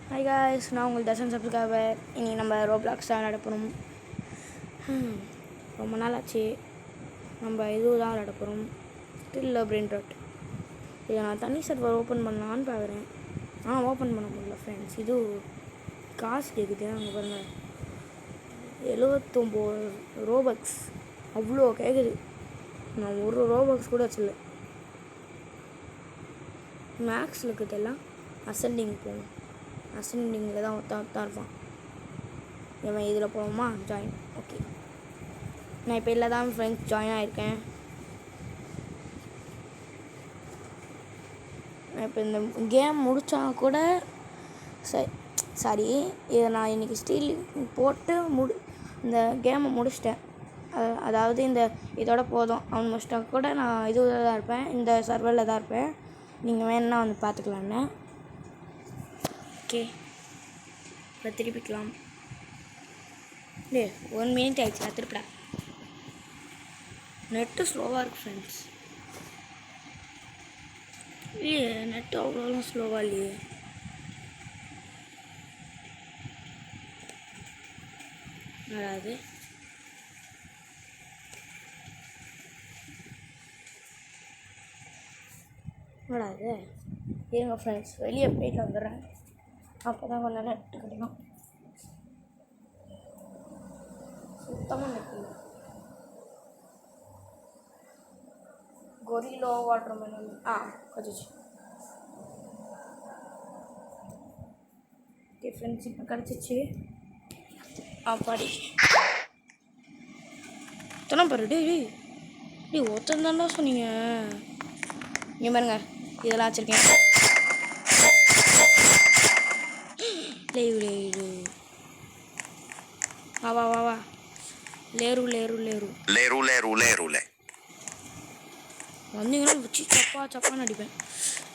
Hi guys, நான் உங்கள் Darshan subscriber. இனி நம்ம ரோப்ளாக்ஸ் தான் விளையாட போகிறோம். ரொம்ப நாள் ஆச்சு. நம்ம இதுவும் தான் விளையாட போகிறோம். Still brain rot. இதை நான் தனி சர்வர் ஓப்பன் பண்ணலான்னு பார்க்குறேன். ஓப்பன் பண்ண முடியல ஃப்ரெண்ட்ஸ். இது காசு கேட்குது. அங்கே பாருங்கள், 79 ரோபக்ஸ். அவ்வளோ கேட்குது. நான் ஒரு ரோபக்ஸ் கூட வச்சில்ல. மேக்ஸில் இருக்கிறதெல்லாம் அசெண்டிங் போகும். அசெண்டிங்கில் தான் தான் இருப்பான். இவன் இதில் போகணுமா? ஜாயின். ஓகே, நான் இப்போ இல்லை தான் ஃப்ரெண்ட்ஸ் ஜாயின் ஆகிருக்கேன். நான் இப்போ இந்த கேம் முடித்தா கூட சாரி, இதை நான் இன்றைக்கி ஸ்டீல் போட்டு இந்த கேமை முடிச்சிட்டேன். அதாவது இந்த இதோட போதும். அவன் முடிச்சிட்டா கூட நான் இதுவில் தான் இருப்பேன், இந்த சர்வரில் தான் இருப்பேன். நீங்கள் வேணுன்னா வந்து பார்த்துக்கலான்னு. ஓகே, இப்போ திருப்பிக்கலாம். இல்லை, 1 மினிட் ஆகிடுச்சு. திருப்பிடா. நெட்டு ஸ்லோவாக இருக்குது ஃப்ரெண்ட்ஸ். இல்லையே, நெட்டு அவ்வளோலாம் ஸ்லோவாக இல்லையே. வராது. வராது. இருங்க ஃப்ரெண்ட்ஸ், வெளியே போயிட்டு வந்துடுறேன். அப்போ தான் கொஞ்சம் நெட்டு கிடைக்கும். சுத்தமாக நெட்டு இல்லை. கொரிலோ வாட்டர் மெலன் கொஞ்சம். ஓகே ஃப்ரெண்ட்ஸ், இப்போ கிடச்சிச்சு. பாடி தானே பாரு. டே ஒருத்தன் தாண்டா சொன்னீங்க. இங்கே பாருங்க, இதெல்லாம் வச்சுருக்கேன். லேரு வா லேரு வந்தீங்கன்னா வச்சு சப்பான்னு அடிப்பேன்.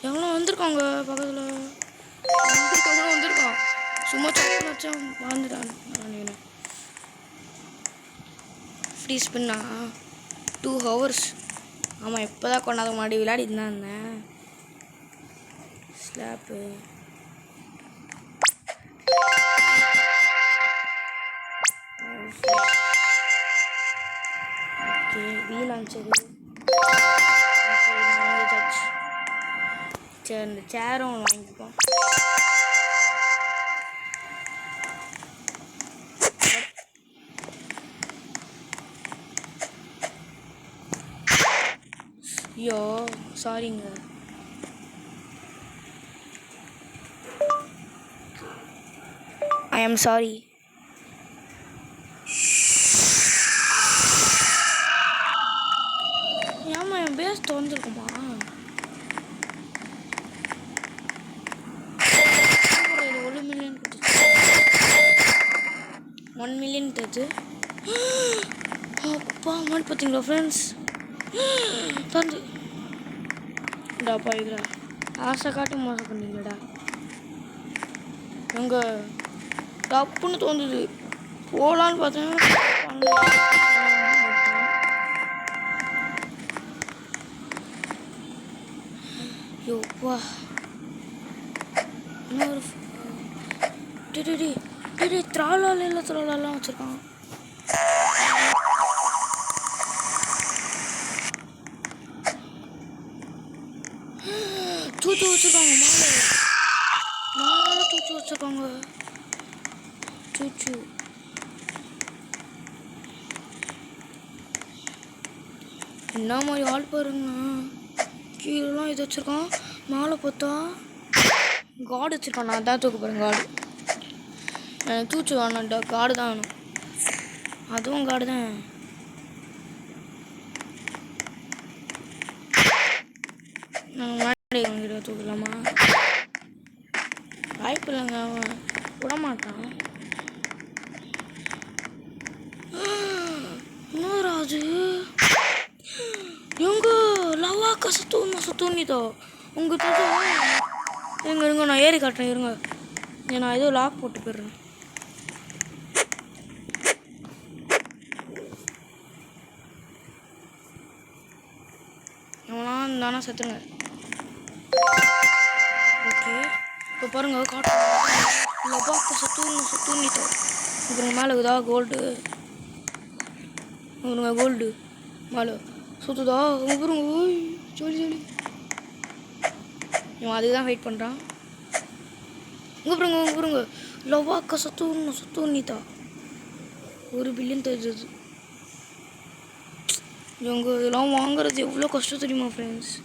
எவ்வளோ வந்திருக்காங்க பக்கத்தில். வந்திருக்கான் சும்மா சப்பான்னு வச்சா வாழ்ந்துட்டான். Free ஸ்பின்னா 2 hours. ஆமாம், இப்போ தான் கொண்டாந்து மாடி விளையாடிட்டு தான் இருந்தேன். ஸ்லாப்பு ஓகே, வீல் அனுப்பிச்சது. சரி, இந்த சேரும் வாங்கிப்போம். ஐயோ சாரிங்க. ஐ ஆம் சாரி. ஏமா என் பேஸ் திறந்துருக்குமா? இது 1 மில்லியன் கொடுத்துச்சு. 1 மில்லியன் தச்சு. அப்பா மாதிரி பார்த்தீங்களா ஃப்ரெண்ட்ஸ்? தந்து டாப்பா இதுடா. ஆசை காட்டு மோசம் பண்ணிங்களடா. எங்க டப்புன்னு தோணுது போகலான்னு பார்த்தேன். யோப்பா, இன்னொரு திராலாம் வச்சுருக்கான். தூச்சு வச்சுருக்காங்க. மேலே தூச்சு வச்சுருக்காங்க. சூச்சு என்ன மாதிரி ஆள் பாருங்கண்ணா. கீழெலாம் இது வச்சுருக்கான். மேலே பார்த்தா காடு வச்சுருக்கான். நான் தான் தூக்க போகிறேன் காடு. எனக்கு தூச்சு வேணாம்டா, காடு தான் வேணும். அதுவும் காடு தான். நாங்கள் முன்னாடி வாங்கிட்டு தூக்கலாமா? வாய்ப்பு இல்லைங்க, அவன் விடமாட்டான். ராஜு எங்க லவாக்கா சுத்தூனிதோ உங்ககிட்ட இருங்க நான் ஏறி காட்டுறேன். இருங்க, நான் ஏதோ லாக் போட்டு போயிடுறேன். எவனா இருந்தானா செத்துருங்க. ஓகே, இப்போ பாருங்கள் காட்டு லபாக்கு சுத்தூங்கிட்டோம். இப்போ மேலே இருக்குதா கோல்டு கோல்டு மேலே சுற்றுதா உங்க பாருங்க. சொல்லி இவன் அதுக்கு தான் வெயிட் பண்ணுறான். உங்க பாருங்க லவாக்க சுத்தூன்னிதா 1 பில்லியன் தெரிஞ்சது. இவங்க இதெல்லாம் வாங்குறது எவ்வளோ கஷ்டம் தெரியுமா ஃப்ரெண்ட்ஸ்.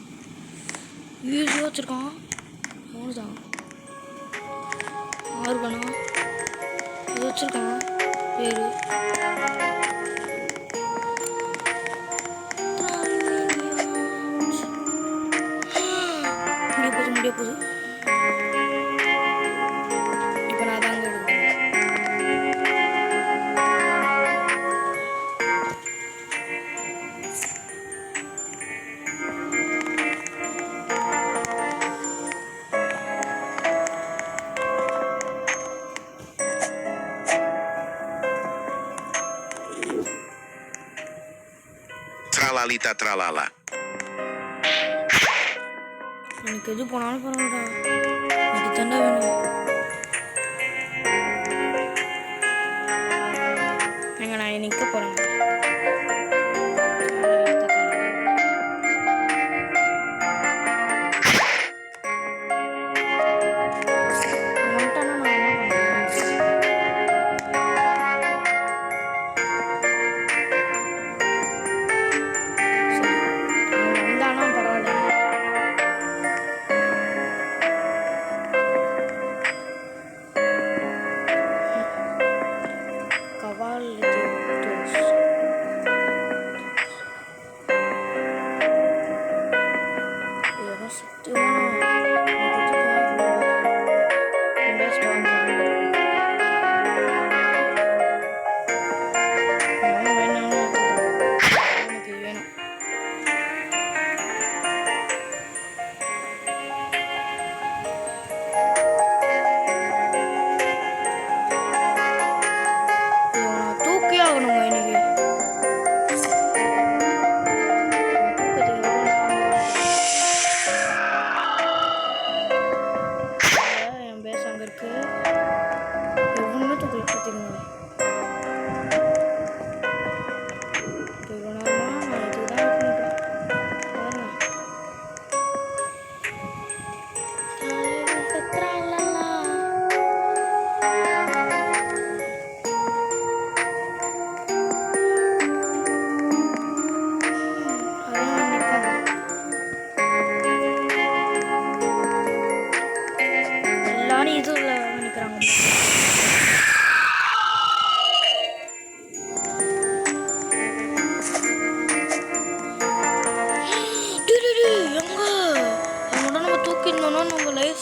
ஈஸியாக வச்சுருக்கான். அவ்வளோதான் ஆர்கனா இது வச்சுருக்கான் பேர். முடிய போகுது. இப்போ நான் தாங்க எடுக்கிறேன். Tralalita tralala. எனக்கு எது போனாலும் பரவாயில்லடா. எனக்கு தண்டை வேணும். நான் நிற்க போகிறேன்.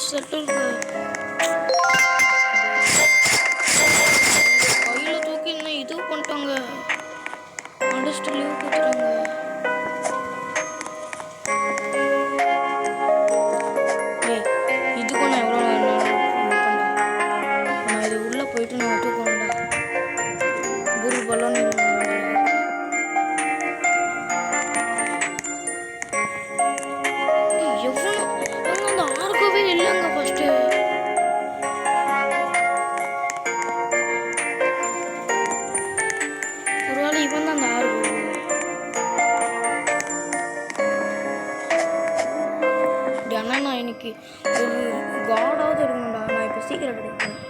செட்டில் கையில் தூக்கி இன்னும் இது பண்ணிட்டாங்க. அடிச்சுட்டு லீவ் கொடுத்துட்டாங்க. இதுக்கும் நான் எவ்வளோ நான் இது உள்ளே போயிட்டு நான் தூக்கணும்டா. குரு பலன் எவ்வளோ அந்த ஆர்கோவே இல்லைங்க ஃபஸ்ட்டு. ஒருவேளை இவன் தான் அந்த ஆர்கோ. ஆனால் நான் இன்னைக்கு ஒரு காடாவது எடுக்கணும்டா. நான் இப்போ சீக்கிரம் எடுக்கணும்.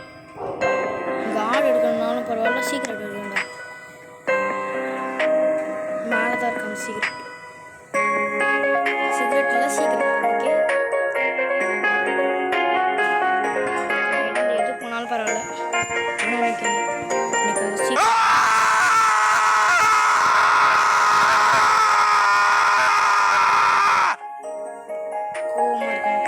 காட் எடுக்கணும்னாலும் பரவாயில்ல, சீக்கிரம் எடுக்கணும்டா. மேலே தான் இருக்காங்க சீக்கிரம். சிகரெட் இல்லை சீக்கிரம். ஓகே, எது போனாலும் பரவாயில்ல. என்ன நினைக்கிறேன் இன்னைக்கு அது சீக்கிரம் கோவமாக இருக்கேன்.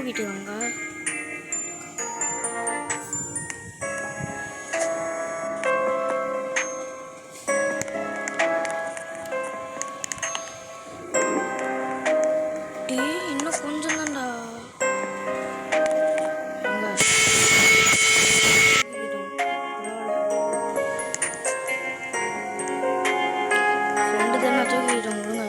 தூக்கிட்டு வாங்க. இன்னும் கொஞ்சம் தான்டா. ஃப்ரெண்டு தானே தூக்கிட்டோம் விடுங்க.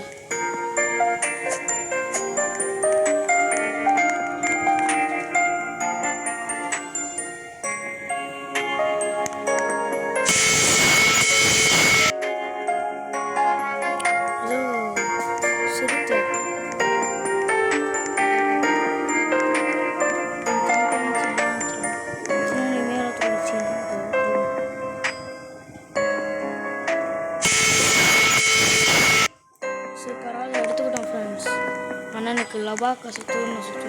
அண்ணனுக்கு லபாக்கா சுத்தூர்னு சுற்றி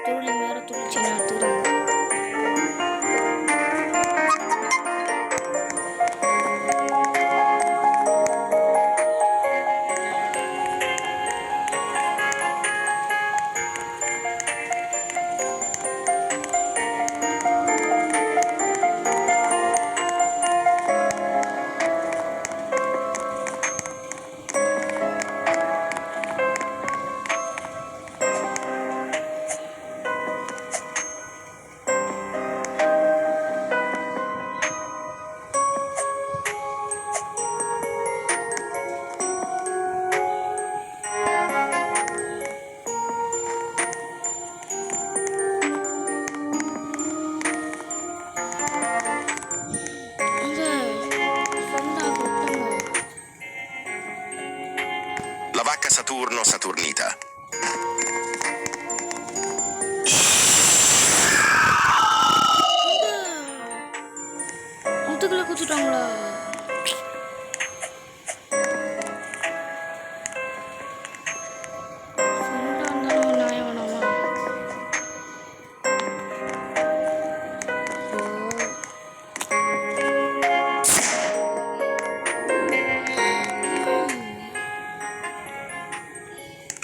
தூளி மேலே துளிச்சு எடுத்துக்கிறாங்க. La vacca Saturno Saturnita. முத்துக்குள்ள குத்துட்டாங்களா?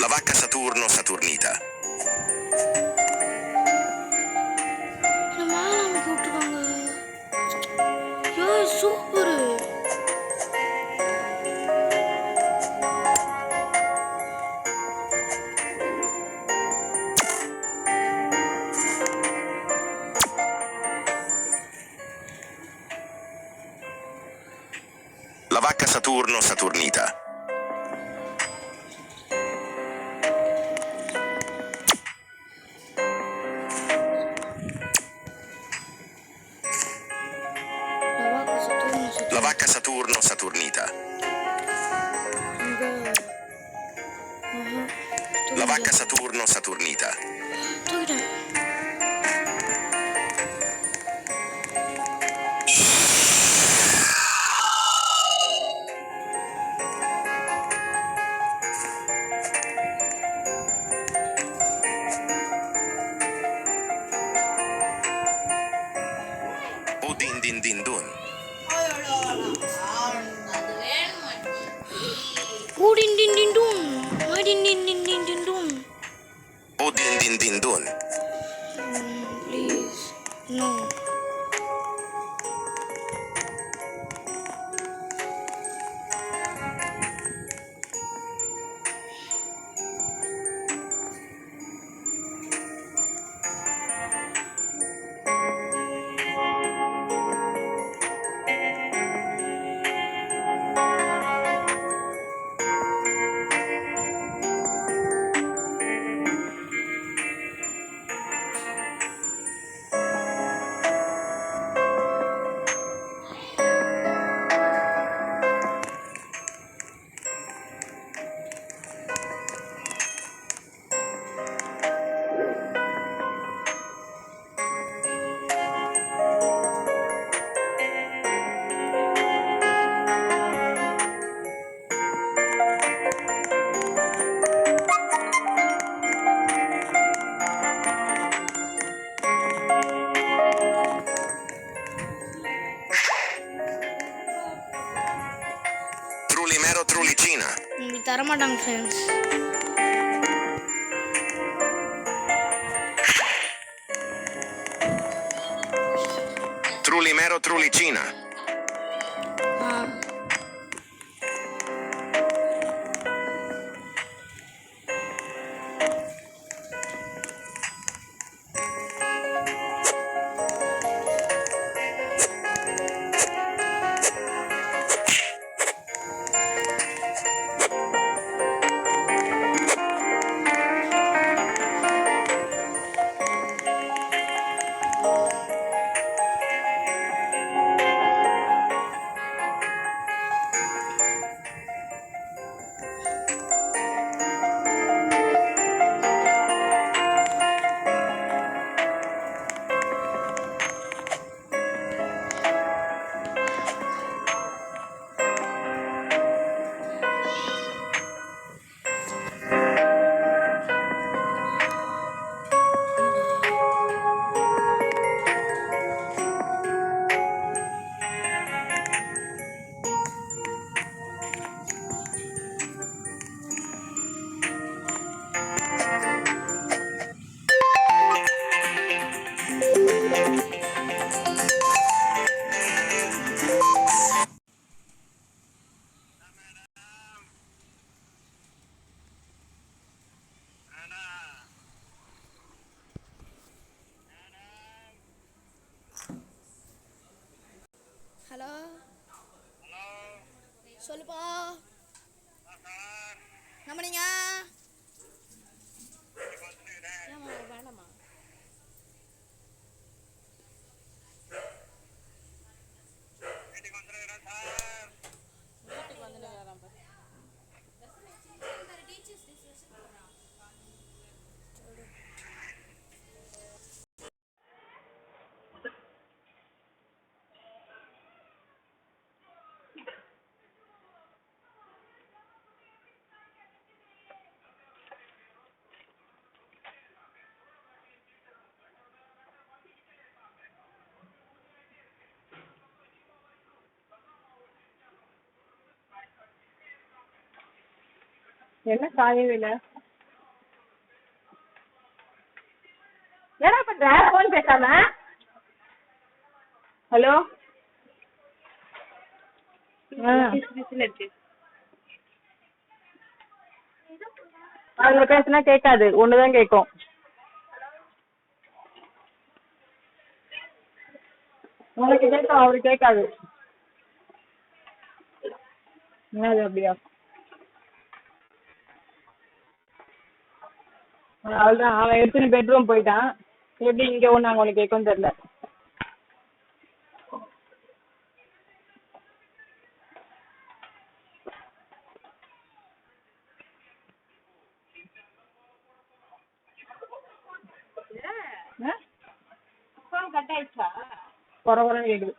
La vacca Saturno Saturnita. Super. La vacca Saturno Saturnita. La vacca Saturno Saturnita. La vacca Saturno Saturnita. O din din din dun. O din din din dun. O din din din din din dun. O din din din dun. Please. No. தரமாட்டாங்க friends. Trulimero Trulicina. Hello சொல்லுப்பா. நம்ம நீங்க வேணாமா? என்ன காயவே இல்ல? என்ன பண்ற? Phone பேசாம. ஹலோ, அவங்க பேசினா கேட்காது, ஒண்ணுதான் கேட்கும். உங்களுக்கு கேட்கும், அவரு கேட்காது. என்னது அப்படியா? அவள்தான், அவன் எடுத்துன்னு பெட்ரூம் போயிட்டான். எப்படி இங்க ஒண்ணு அங்க ஒண்ணு கேட்கும் தெரியல. கட் ஆயிடுச்சா? குறை கேக்குது.